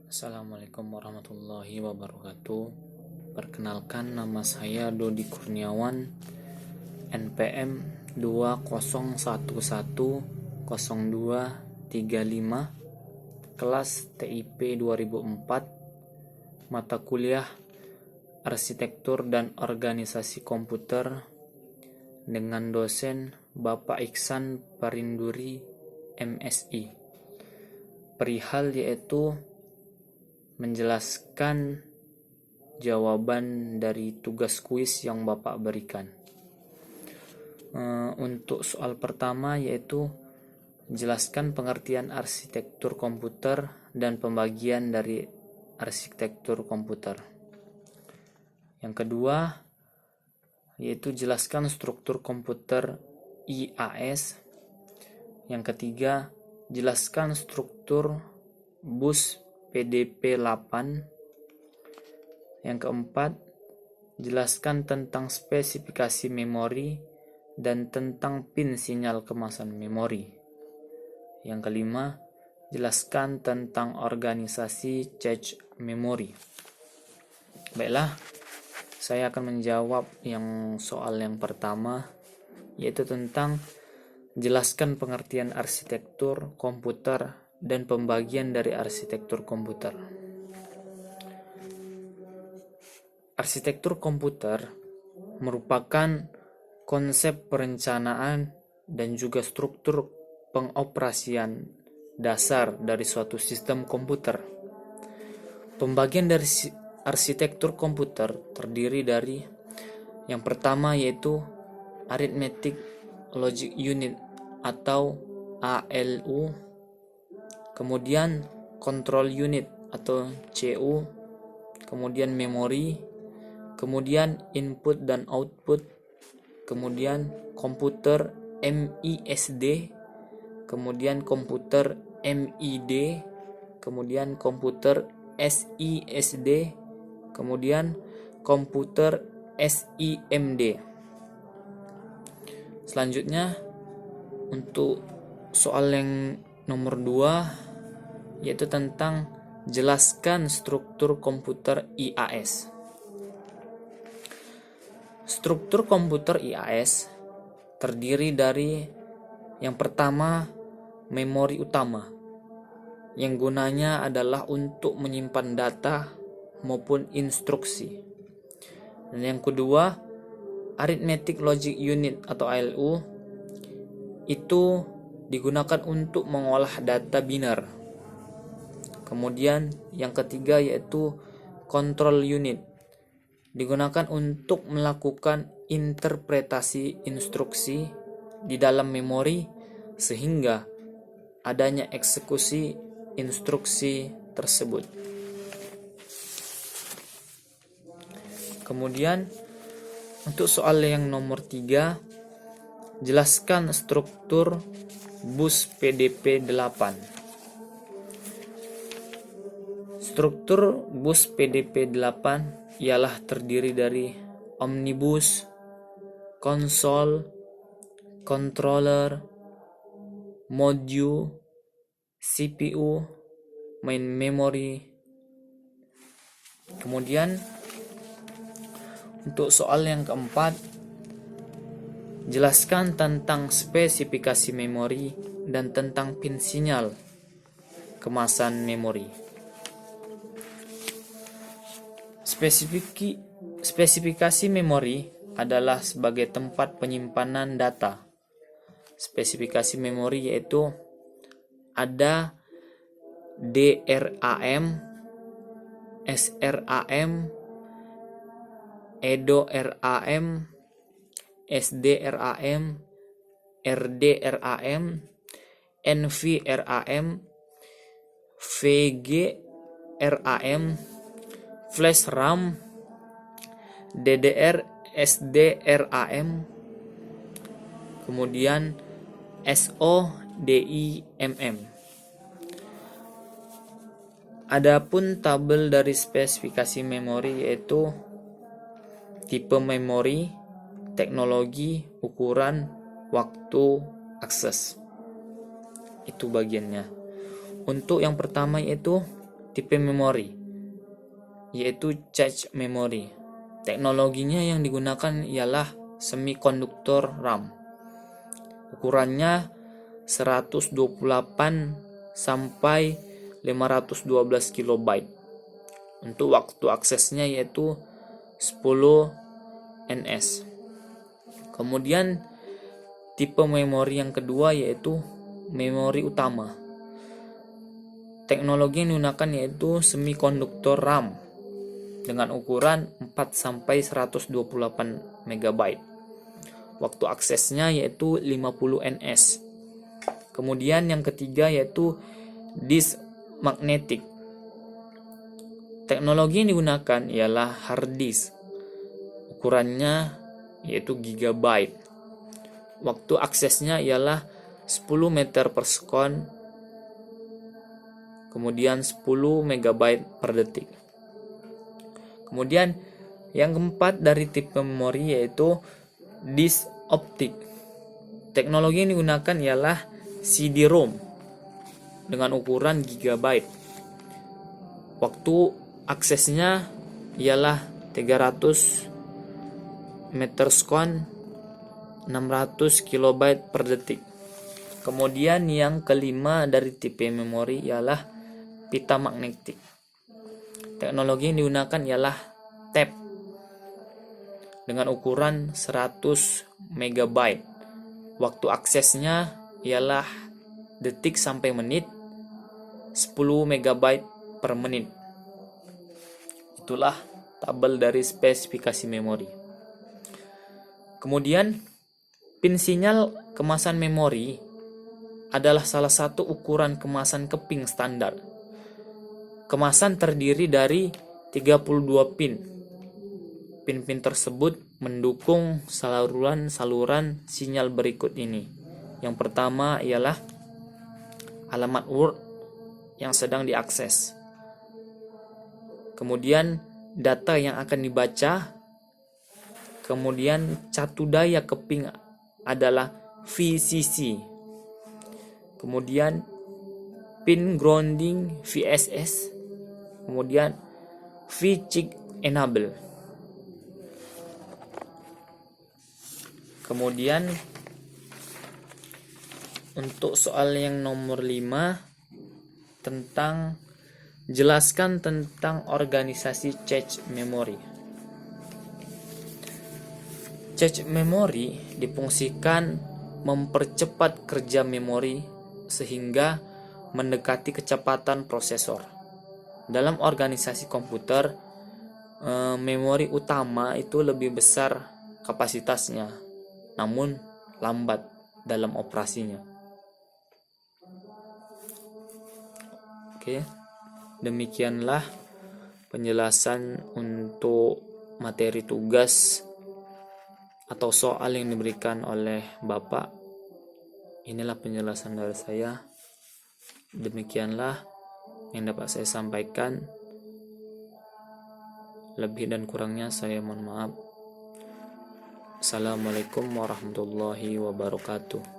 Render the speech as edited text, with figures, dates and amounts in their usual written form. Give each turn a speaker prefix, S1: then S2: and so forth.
S1: Assalamualaikum warahmatullahi wabarakatuh. Perkenalkan, nama saya Dodi Kurniawan, NPM 20110235, kelas TIP 2004, mata kuliah Arsitektur dan Organisasi Komputer, dengan dosen Bapak Iksan Parinduri, MSI. Perihal yaitu menjelaskan jawaban dari tugas kuis yang Bapak berikan. Untuk soal pertama yaitu jelaskan pengertian arsitektur komputer dan pembagian dari arsitektur komputer. Yang kedua yaitu jelaskan struktur komputer IAS. Yang ketiga, jelaskan struktur bus PDP-8. Yang keempat, jelaskan tentang spesifikasi memori dan tentang pin sinyal kemasan memori. Yang kelima, jelaskan tentang organisasi cache memori. Baiklah, saya akan menjawab soal yang pertama, yaitu tentang jelaskan pengertian arsitektur komputer dan pembagian dari arsitektur komputer. Arsitektur komputer merupakan konsep perencanaan dan juga struktur pengoperasian dasar dari suatu sistem komputer. Pembagian dari arsitektur komputer terdiri dari yang pertama yaitu Arithmetic Logic Unit atau ALU, kemudian Control Unit atau CU, kemudian memori, kemudian input dan output, kemudian komputer MISD, kemudian komputer MID, kemudian komputer SISD, kemudian komputer SIMD. Selanjutnya untuk soal yang nomor 2 yaitu tentang jelaskan struktur komputer IAS. Struktur komputer IAS terdiri dari yang pertama memori utama yang gunanya adalah untuk menyimpan data maupun instruksi. Dan yang kedua, Arithmetic Logic Unit atau ALU itu digunakan untuk mengolah data biner. Kemudian yang ketiga yaitu Control Unit digunakan untuk melakukan interpretasi instruksi di dalam memori sehingga adanya eksekusi instruksi tersebut. Kemudian untuk soal yang nomor 3, jelaskan struktur bus PDP-8. Struktur bus PDP-8 ialah terdiri dari omnibus, konsol, controller, module, CPU, main memory. Kemudian untuk soal yang keempat, jelaskan tentang spesifikasi memori dan tentang pin sinyal kemasan memori. Spesifikasi memori adalah sebagai tempat penyimpanan data. Spesifikasi memori yaitu ada DRAM, SRAM, EDO-RAM, SDRAM, RDRAM, NVRAM, VGRAM, Flash RAM, DDR, SDRAM, kemudian SODIMM. Adapun tabel dari spesifikasi memori yaitu tipe memori, teknologi, ukuran, waktu, akses. Itu bagiannya. Untuk yang pertama yaitu tipe memori, yaitu cache memory. Teknologinya yang digunakan ialah semikonduktor RAM. Ukurannya 128 sampai 512 kilobyte. Untuk waktu aksesnya yaitu 10 ns. Kemudian tipe memori yang kedua yaitu memori utama. Teknologi yang digunakan yaitu semikonduktor RAM dengan ukuran 4 sampai 128 MB. Waktu aksesnya yaitu 50 ns. Kemudian yang ketiga yaitu disk magnetik. Teknologi yang digunakan ialah hard disk. Ukurannya yaitu gigabyte. Waktu aksesnya ialah 10 meter per second. Kemudian 10 megabyte per detik. Kemudian yang keempat dari tipe memori yaitu disk optik. Teknologi yang digunakan ialah CD-ROM dengan ukuran gigabyte. Waktu aksesnya ialah 300 meter second, 600 kilobyte per detik. Kemudian yang kelima dari tipe memori ialah pita magnetik. Teknologi yang digunakan ialah tape dengan ukuran 100 megabyte. Waktu aksesnya ialah detik sampai menit, 10 megabyte per menit. Itulah tabel dari spesifikasi memori. Kemudian pin sinyal kemasan memori adalah salah satu ukuran kemasan keping standar. Kemasan terdiri dari 32 pin. Pin-pin tersebut mendukung saluran sinyal berikut ini. Yang pertama ialah alamat Word yang sedang diakses. Kemudian data yang akan dibaca. Kemudian catu daya keping adalah VCC. Kemudian pin grounding VSS. Kemudian VCIC enable. Kemudian untuk soal yang nomor 5 tentang jelaskan tentang organisasi cache memory. Cache memory difungsikan mempercepat kerja memori sehingga mendekati kecepatan prosesor. Dalam organisasi komputer, memori utama itu lebih besar kapasitasnya, namun lambat dalam operasinya. Oke. Demikianlah penjelasan untuk materi tugas atau soal yang diberikan oleh Bapak. Inilah penjelasan dari saya. Demikianlah yang dapat saya sampaikan. Lebih dan kurangnya saya mohon maaf. Assalamualaikum warahmatullahi wabarakatuh.